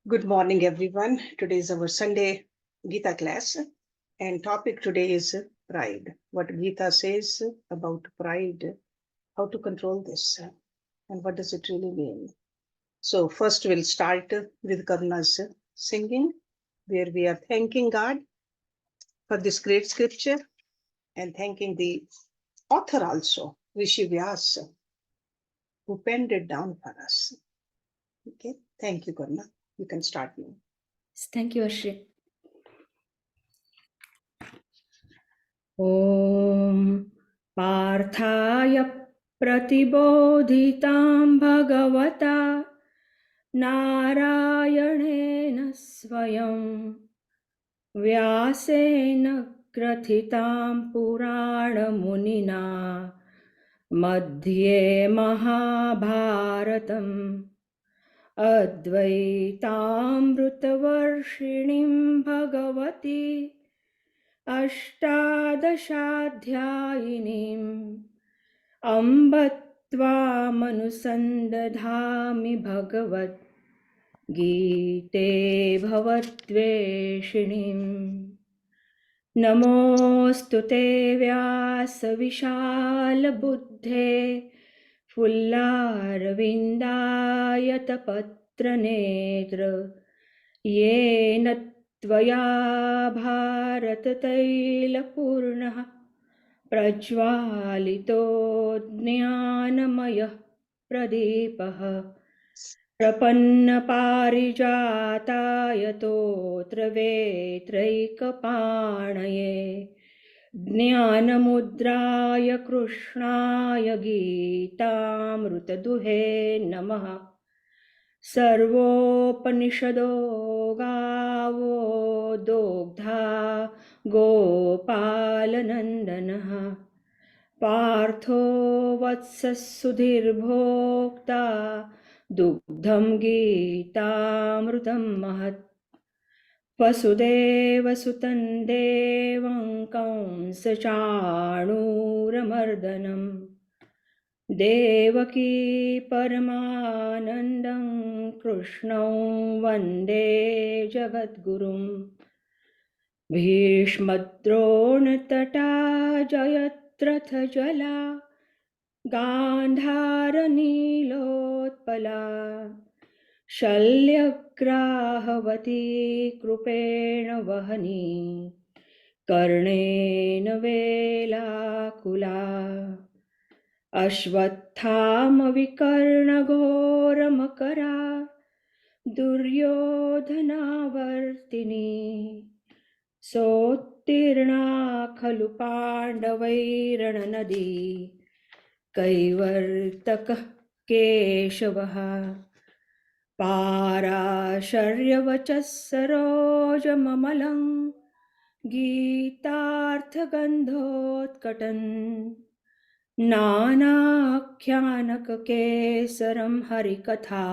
Good morning, everyone. Today is our Sunday Gita class, and topic today is pride. What Gita says about pride, how to control this, and what does it really mean. So, first we'll start with Karuna's singing, where we are thanking God for this great scripture and thanking the author also, Rishi Vyasa, who penned it down for us. Okay, thank you, Karuna. You can start now. Thank you, Hersh. ॐ पार्थाय प्रतिबोधितां भगवता नारायणेन स्वयं व्यासेन ग्रथितां पुराणमुनिना मध्ये महाभारतम् अद्वैतामृतवर्षिणीं भगवती अष्टादशाध्यायिनीम् अम्ब त्वामनुसन्दधामि भगवद् गीते भवद्वेषिणीम् नमोऽस्तु ते व्यासविशालबुद्धे फुल्लारविन्दायतपत्रनेत्र येन त्वया भारततैलपूर्णः प्रज्वालितो ज्ञानमयः प्रदीपः प्रपन्नपारिजाताय तोत्रवेत्रैकपाणये ज्ञानमुद्राय कृष्णाय गीतामृतदुहे नमः। सर्वोपनिषदो गावो दोग्धा गोपालनन्दनः पार्थो वत्सः सुधीर्भोक्ता दुग्धं गीतामृतं महत् वसुदेवसुतं देवं कंसचाणूरमर्दनं देवकी परमानन्दं कृष्णं वन्दे जगद्गुरुं भीष्मद्रोणतटा जयद्रथजला गान्धारनीलोत्पला शल्यग्राहवती कृपेण वहनी कर्णेन वेलाकुला अश्वत्थामविकर्णघोरमकरा दुर्योधनावर्तिनी सोत्तीर्णा खलु पाण्डवैरणनदी कैवर्तकः केशवः पाराशर्यवचः सरोजममलं गीतार्थगन्धोत्कटन् नानाख्यानककेसरं हरिकथा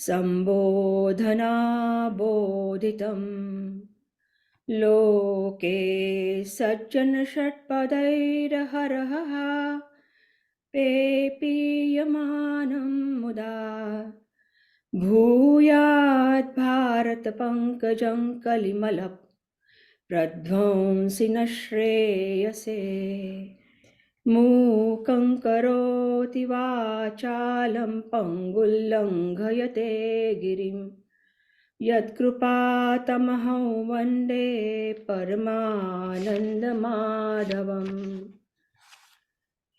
सम्बोधनाबोधितम् लोके सज्जनषट्पदैरहरहः पेपीयमानं मुदा भूयात् भारतपङ्कजं कलिमलः प्रध्वंसि न श्रेयसे मूकं करोति वाचालं पङ्गुल्लङ्घयते गिरिं यत्कृपातमहं वन्दे परमानन्दमाधवम्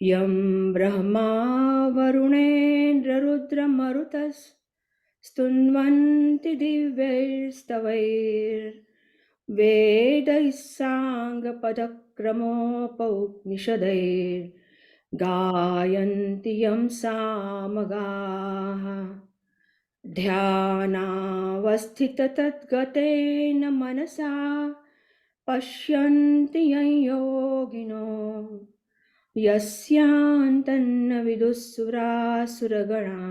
यं ब्रह्मा वरुणेन्द्ररुद्रमरुतस्तुन्वन्ति दिव्यैस्तवैर्वेदैः साङ्गपदक्रमोपनिषदैर्गायन्ति यं सामगाः ध्यानावस्थिततद्गतेन मनसा पश्यन्ति यं योगिनो यस्यान्तन्न विदुःसुरासुरगणा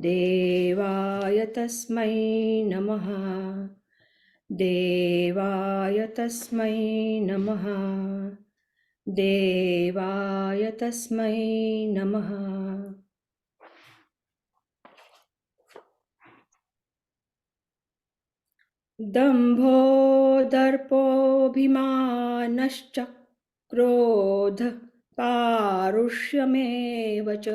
देवाय तस्मै नमः देवाय तस्मै नमः देवाय तस्मै नमः। दम्भो दर्पोऽभिमानश्च क्रोध पारुष्यमेव च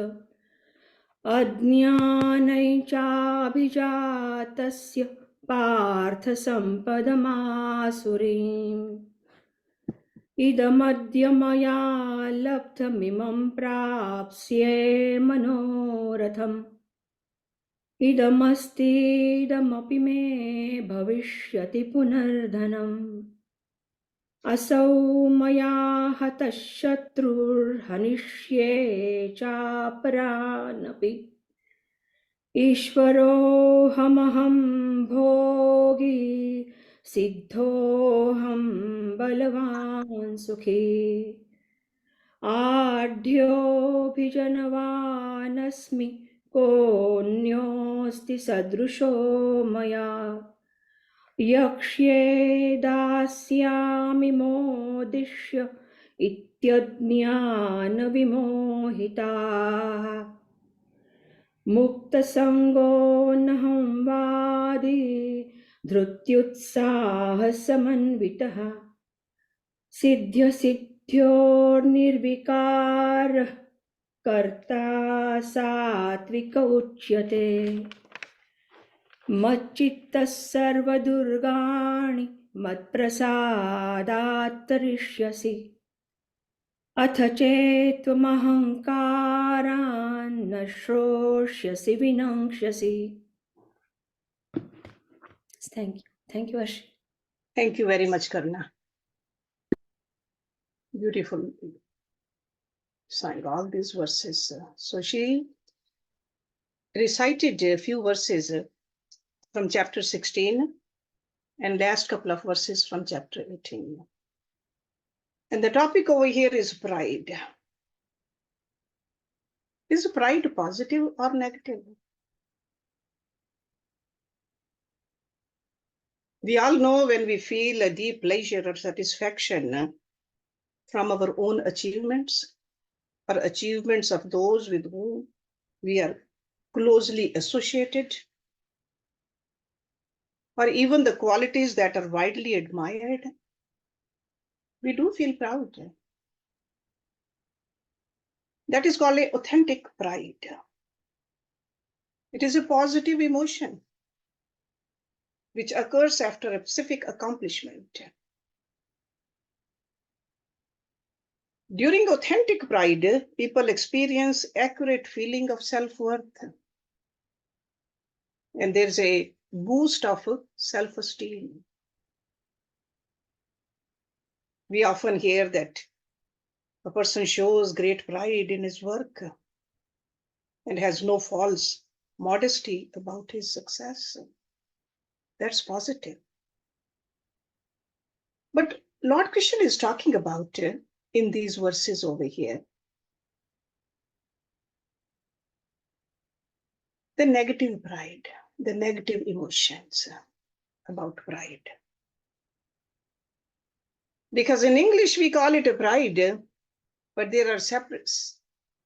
अज्ञानैश्चाभिजातस्य पार्थसम्पदमासुरीम् इदमद्य मया लब्धमिमं प्राप्स्ये मनोरथम् इदमस्तीदमपि मे भविष्यति पुनर्धनम् असौ मया हतः शत्रुर्हनिष्ये चापरानपि ईश्वरोऽहमहं भोगी सिद्धोऽहं बलवान् सुखी आढ्योऽभिजनवानस्मि कोऽन्योऽस्ति सदृशो मया यक्ष्ये दास्यामि मोदिष्य इत्यज्ञानविमोहिताः मुक्तसङ्गो नहं वादी धृत्युत्साहसमन्वितः सिद्ध्यसिद्ध्योर्निर्विकारः कर्ता सात्विक उच्यते मच्चित्तः सर्वदुर्गाणि मत्प्रसादात् तरिष्यसि अथ चेत्त्वमहङ्कारान् न श्रोष्यसि विनङ्क्ष्यसि. Thank you. Thank you, Hersh. Thank you very much, Karuna. Beautiful sang all these verses. So she recited a few verses from chapter 16 and last couple of verses from chapter 18. And the topic over here is pride. Is pride positive or negative? We all know when we feel a deep pleasure or satisfaction from our own achievements or achievements of those with whom we are closely associated, or even the qualities that are widely admired, we do feel proud. That is called an authentic pride. It is a positive emotion which occurs after a specific accomplishment. During authentic pride, people experience accurate feeling of self-worth. And there's a boost of self-esteem. We often hear that a person shows great pride in his work and has no false modesty about his success. That's positive. But Lord Krishna is talking about in these verses over here the negative pride, the negative emotions about pride. Because in English we call it a pride, but there are separate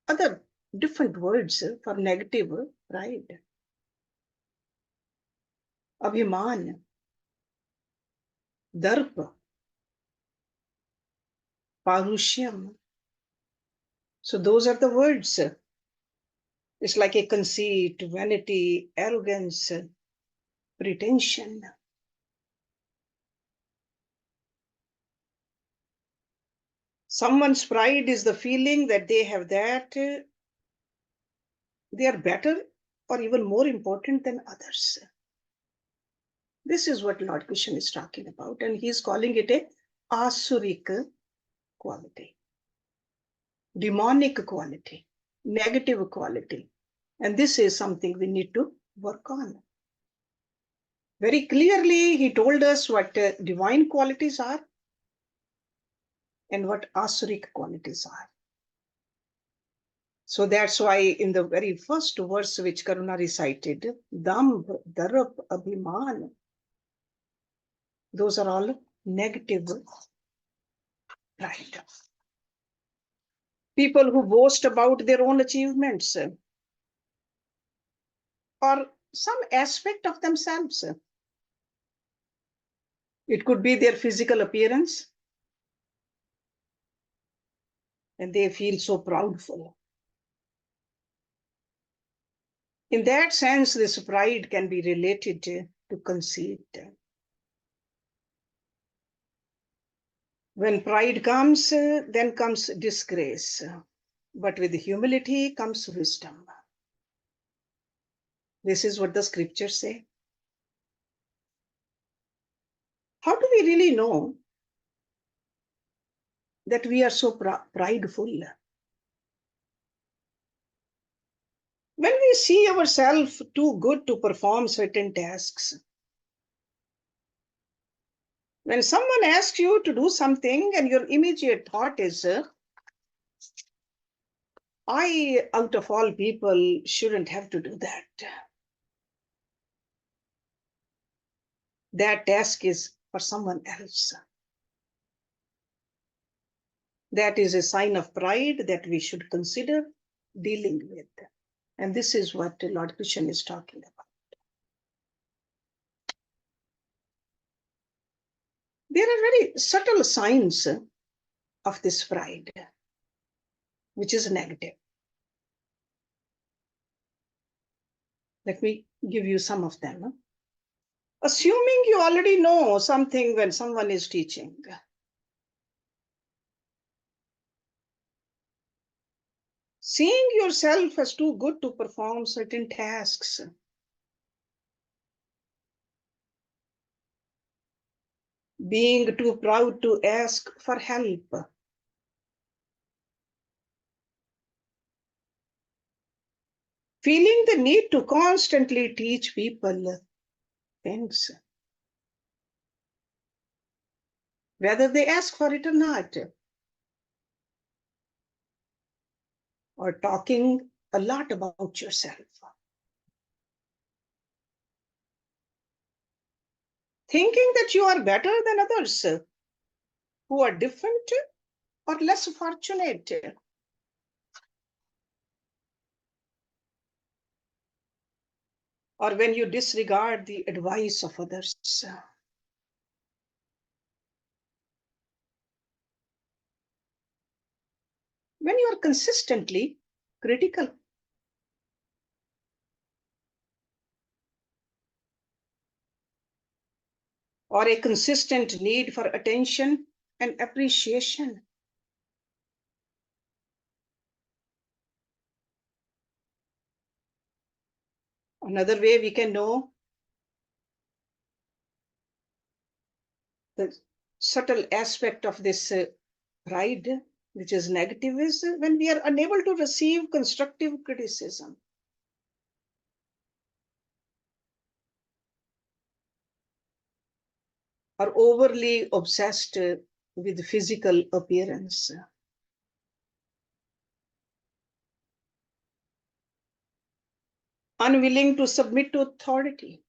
other different words for negative pride. Abhiman, darpa, parushyam. So those are the words. It's like a conceit, vanity, arrogance, pretension. Someone's pride is the feeling that they have that they are better or even more important than others. This is what Lord Krishna is talking about, and he's calling it a asuric quality, demonic quality, negative quality. And this is something we need to work on. Very clearly, he told us what divine qualities are and what asuric qualities are. So that's why in the very first verse which Karuna recited, Dambh, Darap, Abhiman, those are all negative pride. People who boast about their own achievements or some aspect of themselves. It could be their physical appearance, and they feel so proudful. In that sense, this pride can be related to conceit. When pride comes, then comes disgrace. But with humility comes wisdom. This is what the scriptures say. How do we really know that we are so prideful? When we see ourselves too good to perform certain tasks, when someone asks you to do something and your immediate thought is, I, out of all people, shouldn't have to do that. That task is for someone else. That is a sign of pride that we should consider dealing with. And this is what Lord Krishna is talking about. There are very subtle signs of this pride, which is negative. Let me give you some of them. Assuming you already know something when someone is teaching. Seeing yourself as too good to perform certain tasks. Being too proud to ask for help. Feeling the need to constantly teach people things, whether they ask for it or not. Or talking a lot about yourself. Thinking that you are better than others who are different or less fortunate. Or when you disregard the advice of others. When you are consistently critical. Or a consistent need for attention and appreciation. Another way we can know the subtle aspect of this pride, which is negative, is when we are unable to receive constructive criticism. Or overly obsessed with physical appearance. Unwilling to submit to authority.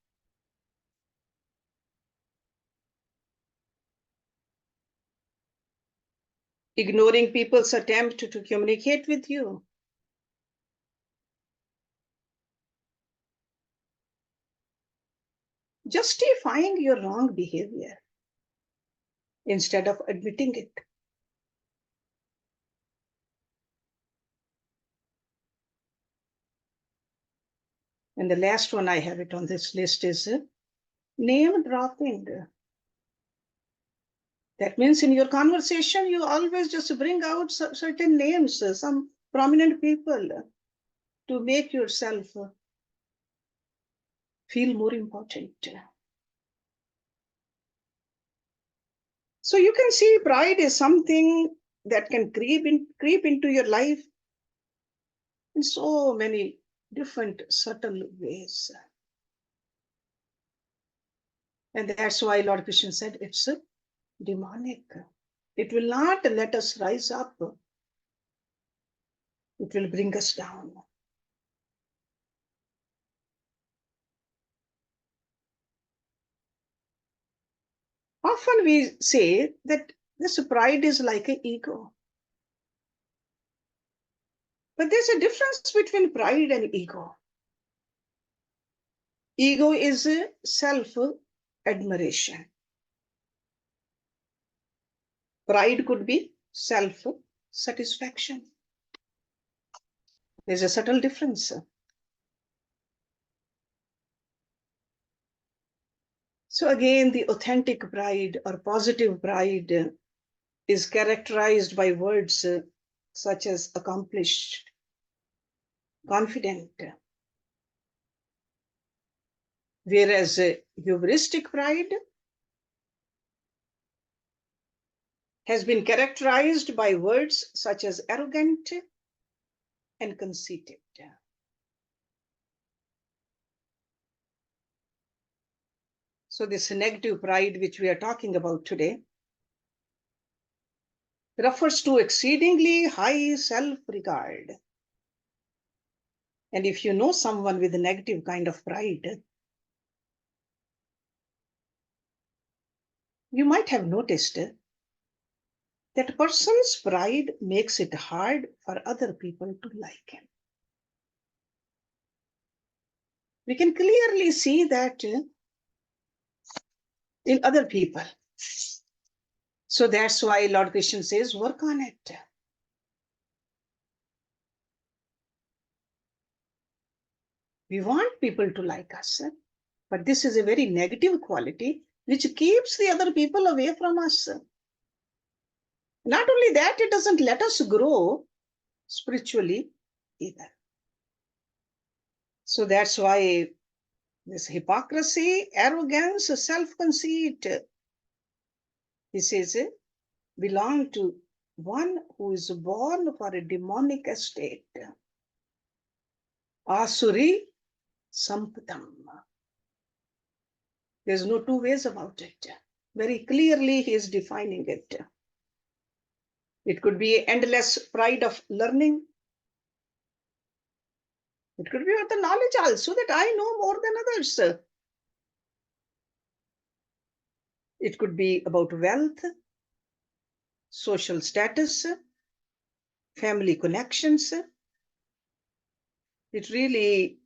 Ignoring people's attempt to communicate with you. Justifying your wrong behavior instead of admitting it. And the last one I have it on this list is name dropping. That means in your conversation, you always just bring out certain names, some prominent people, to make yourself feel more important. So you can see pride is something that can creep into your life in so many different subtle ways. And that's why Lord Krishna said it's demonic. It will not let us rise up. It will bring us down. Often we say that this pride is like an ego. But there's a difference between pride and ego. Ego is self-admiration. Pride could be self-satisfaction. There's a subtle difference. So again, the authentic pride or positive pride is characterized by words such as accomplished, confident, whereas hubristic pride has been characterized by words such as arrogant and conceited. So this negative pride which we are talking about today refers to exceedingly high self-regard. And if you know someone with a negative kind of pride, you might have noticed that person's pride makes it hard for other people to like him. We can clearly see that in other people. So that's why Lord Krishna says, work on it. We want people to like us, but this is a very negative quality which keeps the other people away from us. Not only that, it doesn't let us grow spiritually either. So that's why this hypocrisy, arrogance, self-conceit, he says, belong to one who is born for a demonic estate. Asuri Sampadam. There's no two ways about it. Very clearly, he is defining it. It could be endless pride of learning. It could be about the knowledge also that I know more than others. It could be about wealth, social status, family connections. It really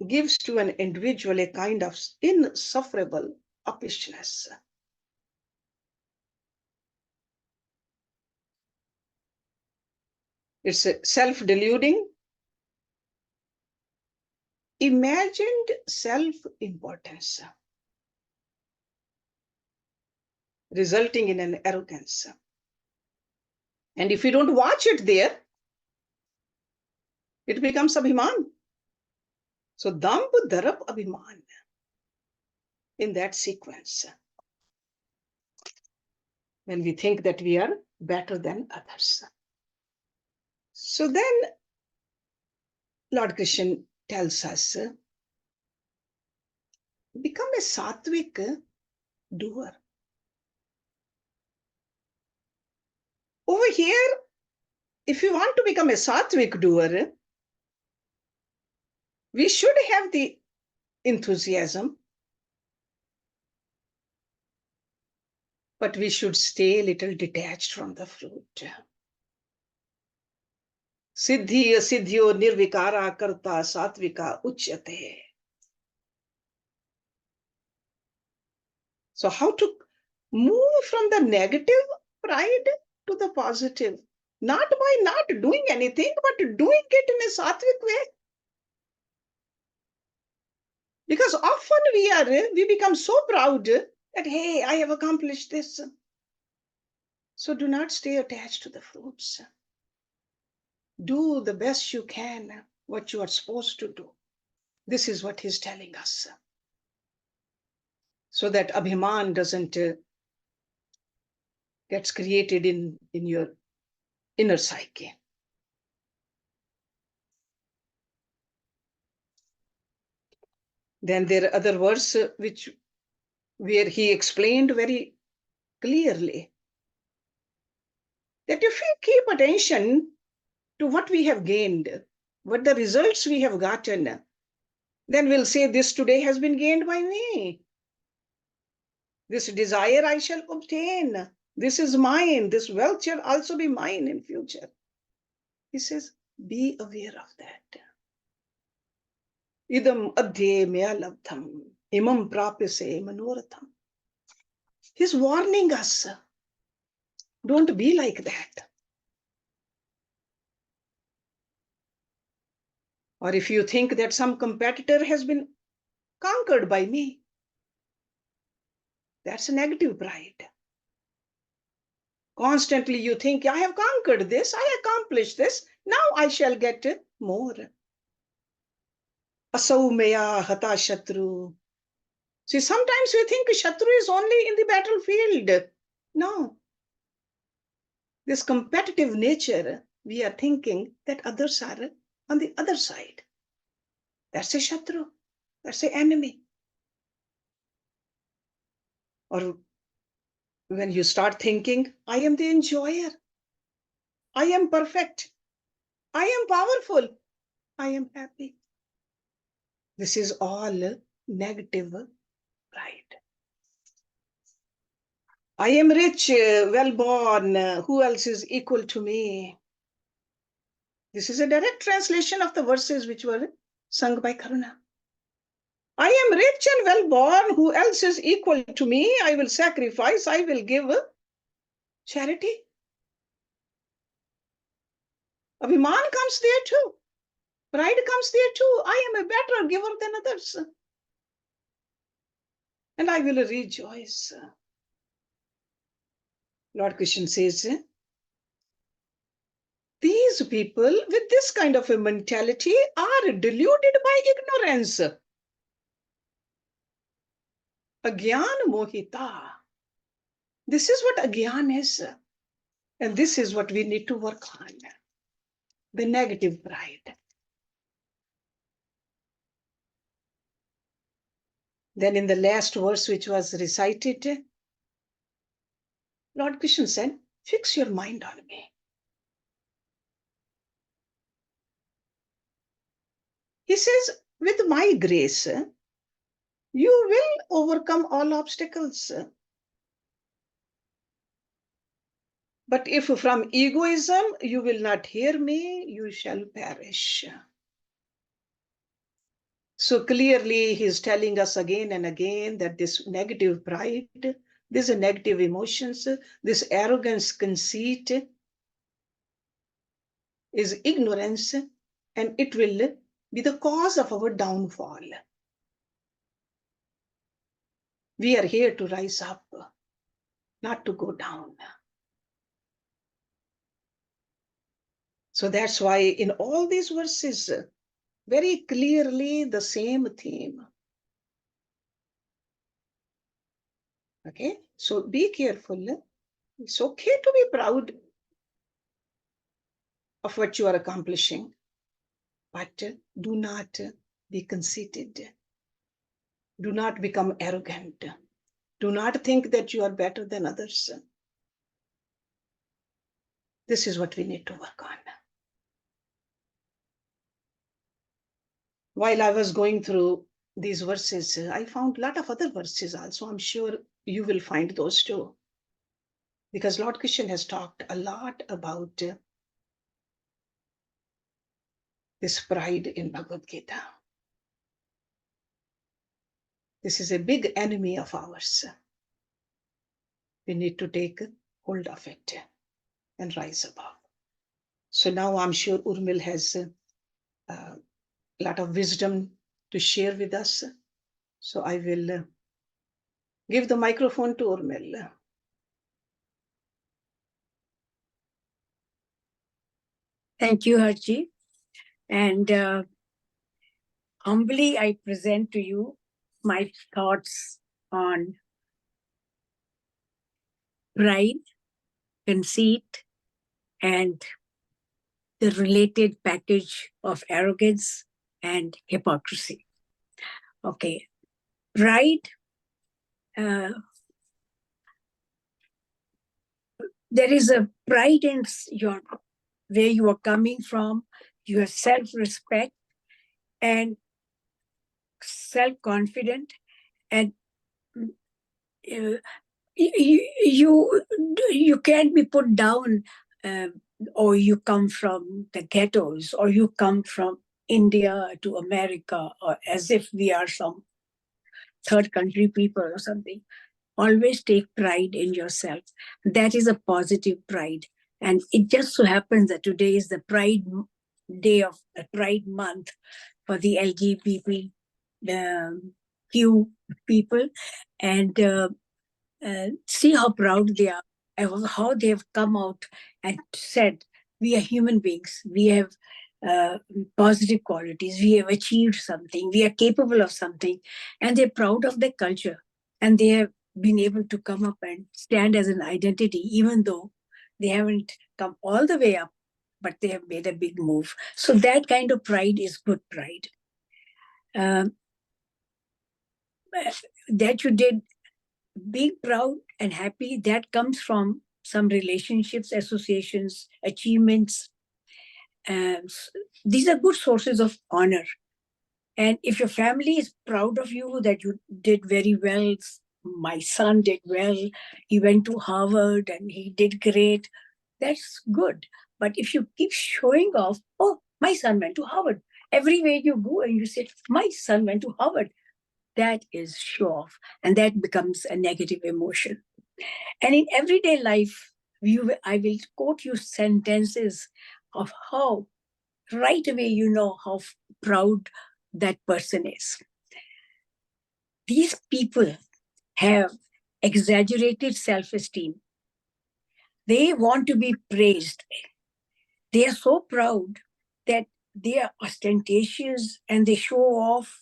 gives to an individual a kind of insufferable uppishness. It's self-deluding, imagined self-importance, resulting in an arrogance. And if you don't watch it there, it becomes abhiman. So damp, darap, abhiman in that sequence. When we think that we are better than others. So then Lord Krishna tells us, become a sattvic doer. Over here, if you want to become a sattvic doer, we should have the enthusiasm, but we should stay a little detached from the fruit. Siddhi asiddhyo nirvikara karta sattvika uchyate. So how to move from the negative pride to the positive? Not by not doing anything, but doing it in a sattvic way. Because often we become so proud that, hey, I have accomplished this. So do not stay attached to the fruits. Do the best you can, what you are supposed to do. This is what he's telling us. So that abhiman doesn't gets created in your inner psyche. Then there are other words where he explained very clearly that if we keep attention to what we have gained, what the results we have gotten, then we'll say this today has been gained by me. This desire I shall obtain. This is mine. This wealth shall also be mine in future. He says, be aware of that. Idam adhye maya labdham imam prapyase manoratham. He's warning us Don't be like that. Or if you think that some competitor has been conquered by me, that's a negative pride. Constantly you think, I have conquered this, I accomplished this, now I shall get more. Asau meya hata shatru. See, sometimes we think shatru is only in the battlefield. No. This competitive nature, we are thinking that others are on the other side. That's a shatru. That's an enemy. Or when you start thinking, I am the enjoyer, I am perfect, I am powerful, I am happy. This is all negative pride. I am rich, well born, who else is equal to me? This is a direct translation of the verses which were sung by Karuna. I am rich and well born, who else is equal to me? I will sacrifice, I will give charity. Abhiman comes there too. Pride comes there too. I am a better giver than others. And I will rejoice. Lord Krishna says, these people with this kind of a mentality are deluded by ignorance. Agyan mohita. This is what agyan is. And this is what we need to work on. The negative pride. Then in the last verse which was recited, Lord Krishna said, fix your mind on me. He says, with my grace, you will overcome all obstacles. But if from egoism you will not hear me, you shall perish. So clearly he is telling us again and again that this negative pride, these negative emotions, this arrogance, conceit is ignorance, and it will be the cause of our downfall. We are here to rise up, not to go down. So that's why in all these verses, very clearly the same theme. Okay, so be careful. It's okay to be proud of what you are accomplishing, but do not be conceited. Do not become arrogant. Do not think that you are better than others. This is what we need to work on. While I was going through these verses, I found a lot of other verses also. I'm sure you will find those too. Because Lord Krishna has talked a lot about this pride in Bhagavad Gita. This is a big enemy of ours. We need to take hold of it and rise above. So now I'm sure Urmil has a lot of wisdom to share with us. So I will give the microphone to Urmil. Thank you, Harji. And humbly, I present to you my thoughts on pride, conceit, and the related package of arrogance and hypocrisy. Okay, pride, there is a pride in your where you are coming from, your self-respect and self-confident, and you can't be put down, or you come from the ghettos, or you come from India to America, or as if we are some third country people or something. Always take pride in yourself. That is a positive pride. And it just so happens that today is the Pride Day of the Pride Month for the LGBT Q people. And see how proud they are, and how they have come out and said, we are human beings. We have positive qualities. We have achieved something. We are capable of something. And they're proud of their culture. And they have been able to come up and stand as an identity, even though they haven't come all the way up, but they have made a big move. So that kind of pride is good pride. That you did, being proud and happy, that comes from some relationships, associations, achievements. These are good sources of honor. And if your family is proud of you that you did very well, my son did well, he went to Harvard and he did great, that's good. But if you keep showing off, oh, my son went to Harvard, everywhere you go and you say, my son went to Harvard, that is show off, and that becomes a negative emotion. And in everyday life, I will quote you sentences of how right away you know how proud that person is. These people have exaggerated self-esteem. They want to be praised. They are so proud that they are ostentatious and they show off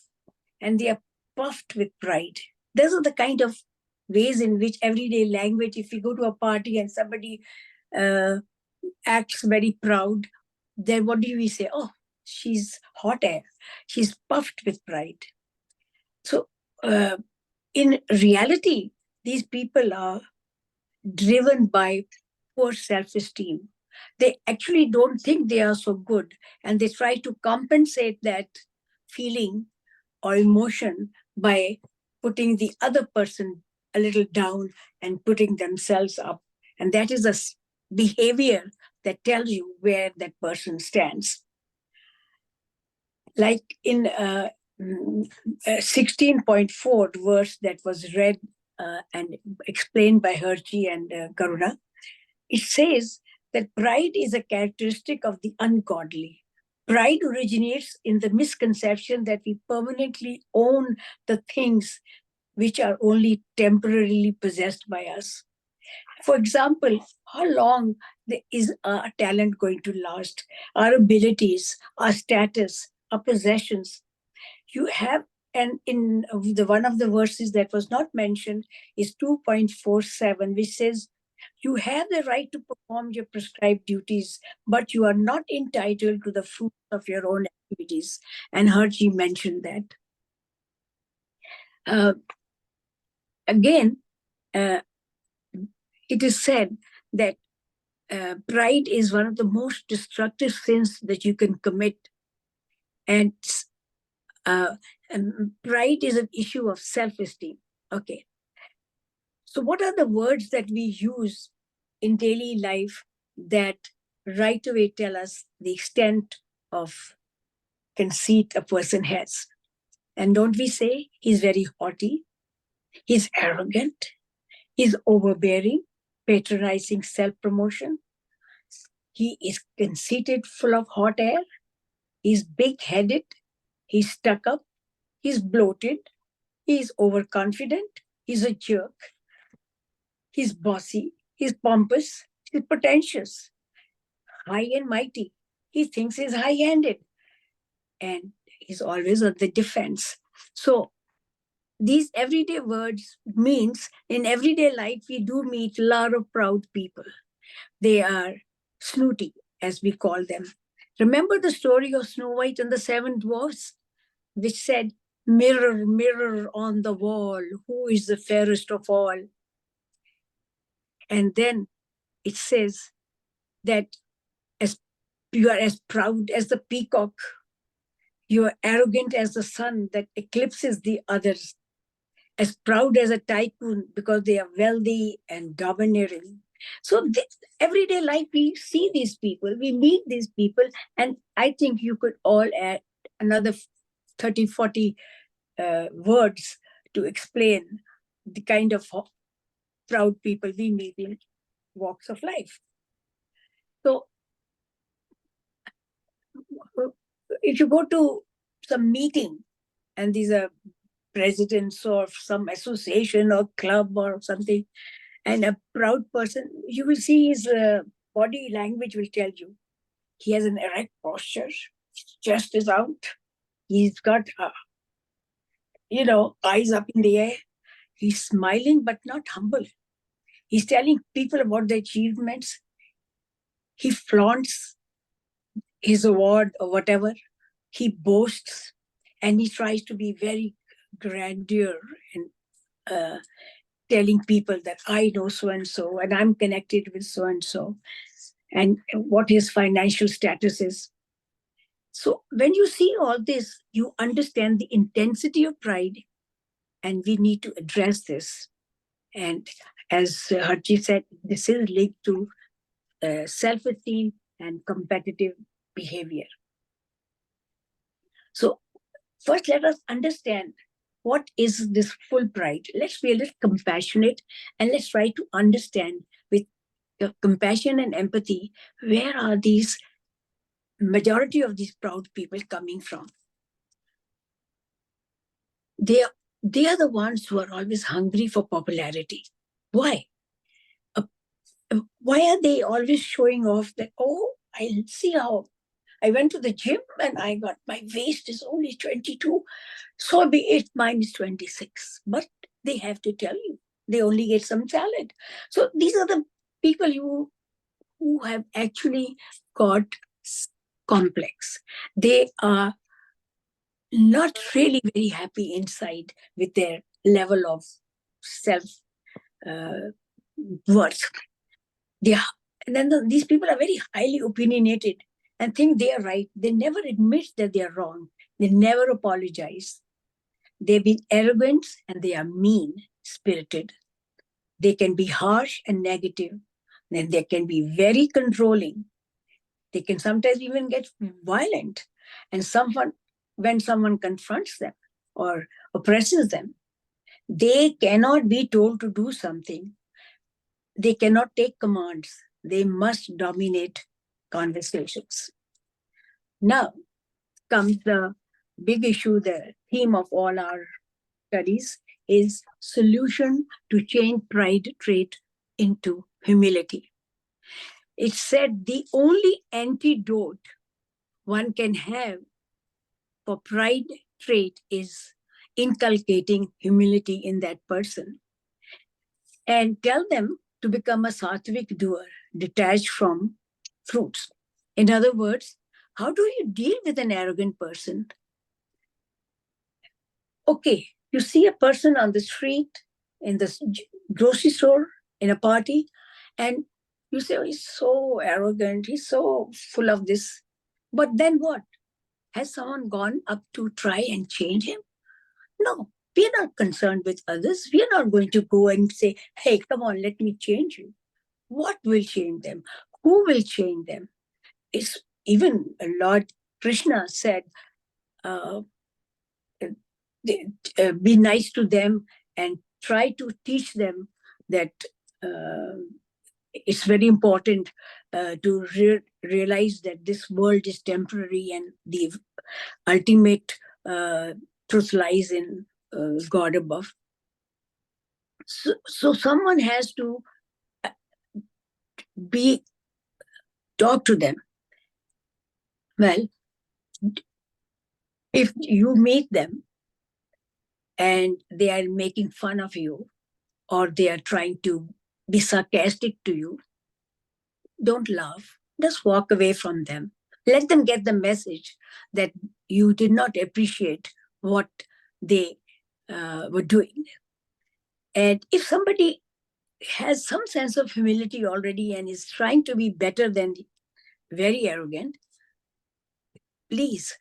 and they are puffed with pride. Those are the kind of ways in which everyday language, if you go to a party and somebody acts very proud, then what do we say? Oh, she's hot air. She's puffed with pride. So in reality, these people are driven by poor self-esteem. They actually don't think they are so good, and they try to compensate that feeling or emotion by putting the other person a little down and putting themselves up. And that is a behavior that tells you where that person stands. Like in 16.4 verse that was read and explained by Hersh and Karuna, it says that pride is a characteristic of the ungodly. Pride originates in the misconception that we permanently own the things which are only temporarily possessed by us. For example, how long is our talent going to last? Our abilities, our status, our possessions. You have, and in the one of the verses that was not mentioned is 2.47, which says, you have the right to perform your prescribed duties, but you are not entitled to the fruit of your own activities. And Hersh mentioned that. Again, it is said that pride is one of the most destructive sins that you can commit. And pride is an issue of self-esteem. Okay. So what are the words that we use in daily life that right away tell us the extent of conceit a person has? And don't we say he's very haughty, he's arrogant, he's overbearing, patronizing self-promotion, he is conceited, full of hot air, he's big-headed, he's stuck up, he's bloated, he's overconfident, he's a jerk, he's bossy, he's pompous, he's pretentious, high and mighty. He thinks he's high-handed, and he's always on the defense. So these everyday words means in everyday life, we do meet a lot of proud people. They are snooty, as we call them. Remember the story of Snow White and the Seven Dwarfs, which said, mirror, mirror on the wall, who is the fairest of all? And then it says that as you are as proud as the peacock, you are arrogant as the sun that eclipses the others, as proud as a tycoon because they are wealthy and domineering. So everyday life, we see these people, we meet these people, and I think you could all add another 30, 40 words to explain the kind of proud people we meet in walks of life. So if you go to some meeting and these are presidents of some association or club or something, and a proud person, you will see his body language will tell you. He has an erect posture, chest is out, he's got, eyes up in the air. He's smiling but not humble. He's telling people about their achievements. He flaunts his award or whatever. He boasts and he tries to be very grandeur and telling people that I know so-and-so and I'm connected with so-and-so and what his financial status is. So when you see all this, you understand the intensity of pride, and we need to address this. And as Harji said, this is linked to self-esteem and competitive behavior. So first, let us understand what is this full pride. Let's be a little compassionate and let's try to understand with compassion and empathy, where are these majority of these proud people coming from? They are the ones who are always hungry for popularity. Why? Why are they always showing off that, oh, I see how I went to the gym and I got, my waist is only 22, so be it, mine is 26. But they have to tell you, they only get some talent. So these are the people who have actually got complex. They are not really very happy inside with their level of self worth. And then these people are very highly opinionated and think they are right. They never admit that they are wrong. They never apologize. They've been arrogant and they are mean-spirited. They can be harsh and negative. Then they can be very controlling. They can sometimes even get violent. And when someone confronts them or oppresses them, they cannot be told to do something. They cannot take commands. They must dominate conversations. Now comes the big issue, the theme of all our studies is solution to change pride trait into humility. It's said the only antidote one can have for pride trait is inculcating humility in that person and tell them to become a sattvic doer, detached from fruits. In other words, how do you deal with an arrogant person? Okay, you see a person on the street, in the grocery store, in a party, and you say, oh, he's so arrogant, he's so full of this. But then what? Has someone gone up to try and change him? No, we are not concerned with others. We are not going to go and say, hey, come on, let me change you. What will change them? Who will change them? It's even Lord Krishna said, be nice to them and try to teach them that it's very important to realize that this world is temporary and the ultimate truth lies in God above. So someone has to talk to them. Well, if you meet them and they are making fun of you or they are trying to be sarcastic to you, don't laugh. Just walk away from them. Let them get the message that you did not appreciate what they were doing. And if somebody has some sense of humility already and is trying to be better than very arrogant, please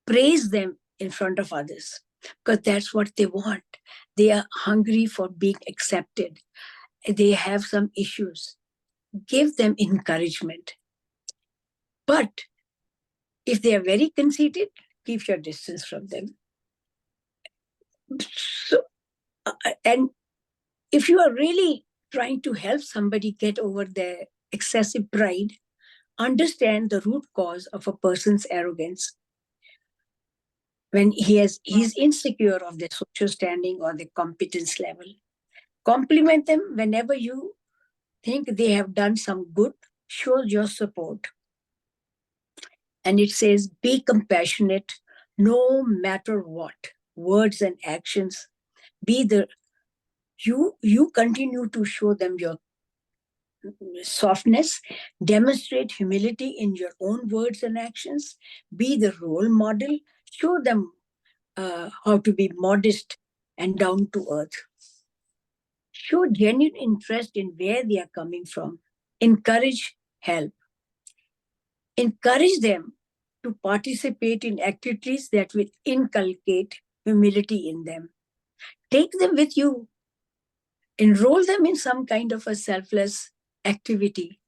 praise them in front of others, because that's what they want. They are hungry for being accepted. They have some issues. Give them encouragement. But if they are very conceited, keep your distance from them. So, and if you are really trying to help somebody get over their excessive pride, understand the root cause of a person's arrogance. When he's insecure of their social standing or their competence level, compliment them whenever you think they have done some good, show your support. And it says, be compassionate no matter what, words and actions. You continue to show them your softness, demonstrate humility in your own words and actions, be the role model, show them how to be modest and down to earth. Show genuine interest in where they are coming from. Encourage help. Encourage them to participate in activities that will inculcate humility in them. Take them with you. Enroll them in some kind of a selfless activity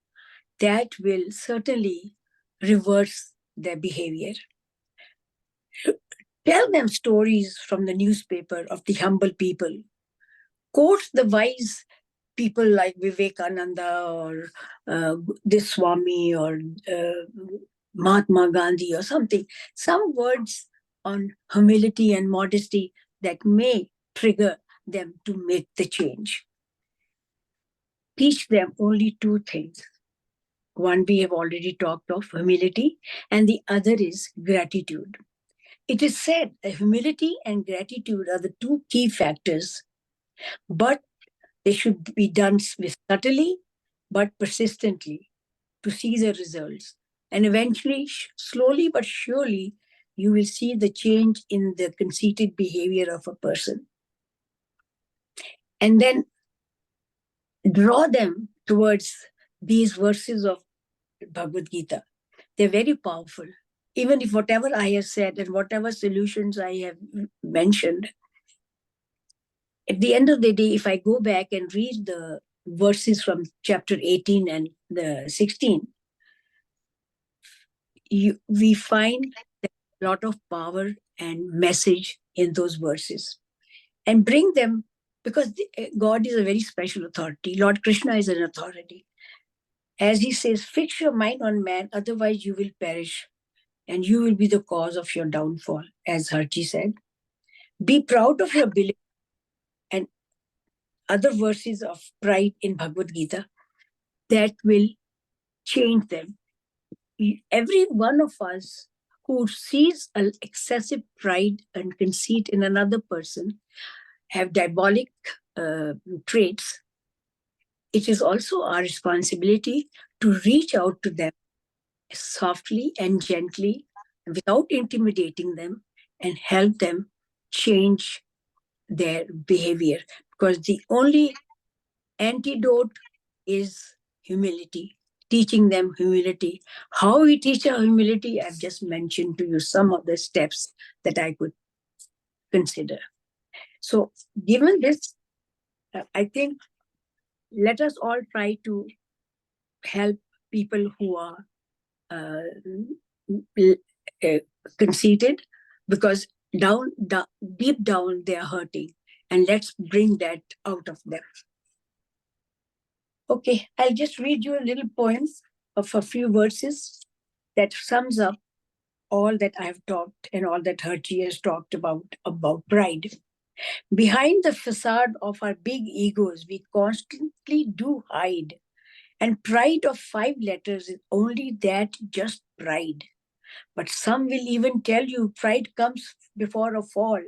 that will certainly reverse their behavior. Tell them stories from the newspaper of the humble people. Quote the wise people like Vivekananda or this Swami or Mahatma Gandhi or something. Some words on humility and modesty that may trigger them to make the change. Teach them only two things. One we have already talked of, humility, and the other is gratitude. It is said that humility and gratitude are the two key factors, but they should be done with subtly but persistently to see the results. And eventually, slowly but surely, you will see the change in the conceited behavior of a person. And then draw them towards these verses of Bhagavad Gita. They're very powerful. Even if whatever I have said and whatever solutions I have mentioned, at the end of the day, if I go back and read the verses from chapter 18 and the 16, we find a lot of power and message in those verses. And bring them, because God is a very special authority. Lord Krishna is an authority. As he says, fix your mind on man, otherwise you will perish and you will be the cause of your downfall, as Hersh said. Be proud of your ability, and other verses of pride in Bhagavad Gita that will change them. Every one of us who sees an excessive pride and conceit in another person have diabolic traits. It is also our responsibility to reach out to them softly and gently, without intimidating them, and help them change their behavior. Because the only antidote is humility, teaching them humility. How we teach our humility, I've just mentioned to you some of the steps that I could consider. So given this, I think let us all try to help people who are conceited, because deep down they are hurting, and let's bring that out of them. Okay, I'll just read you a little poem of a few verses that sums up all that I've talked and all that Hersh has talked about pride. Behind the facade of our big egos, we constantly do hide. And pride of 5 letters is only that, just pride. But some will even tell you pride comes before a fall.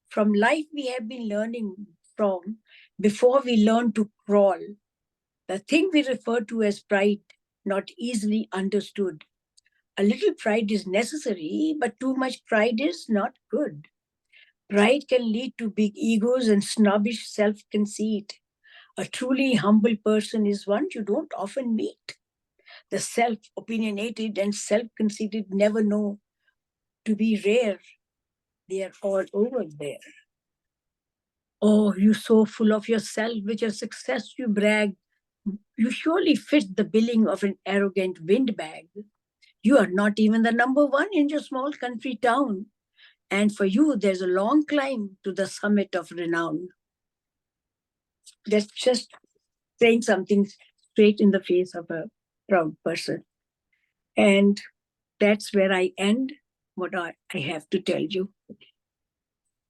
From life we have been learning from before we learn to crawl. The thing we refer to as pride, not easily understood. A little pride is necessary, but too much pride is not good. Pride can lead to big egos and snobbish self-conceit. A truly humble person is one you don't often meet. The self-opinionated and self-conceited never know to be rare. They are all over there. Oh, you so full of yourself, with your success you brag. You surely fit the billing of an arrogant windbag. You are not even the number 1 in your small country town. And for you, there's a long climb to the summit of renown. That's just saying something straight in the face of a proud person. And that's where I end what I have to tell you.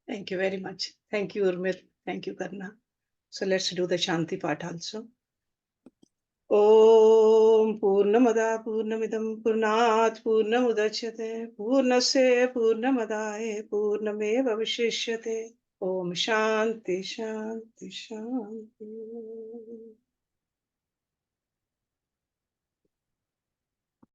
Thank you very much. Thank you, Urmil. Thank you, Karna. So let's do the Shanti part also. Om Purnamada Purnamidam Purnat Purnamudachyate Purnasya Purnamadaye Purnameva Vishishyate Om Shanti Shanti Shanti.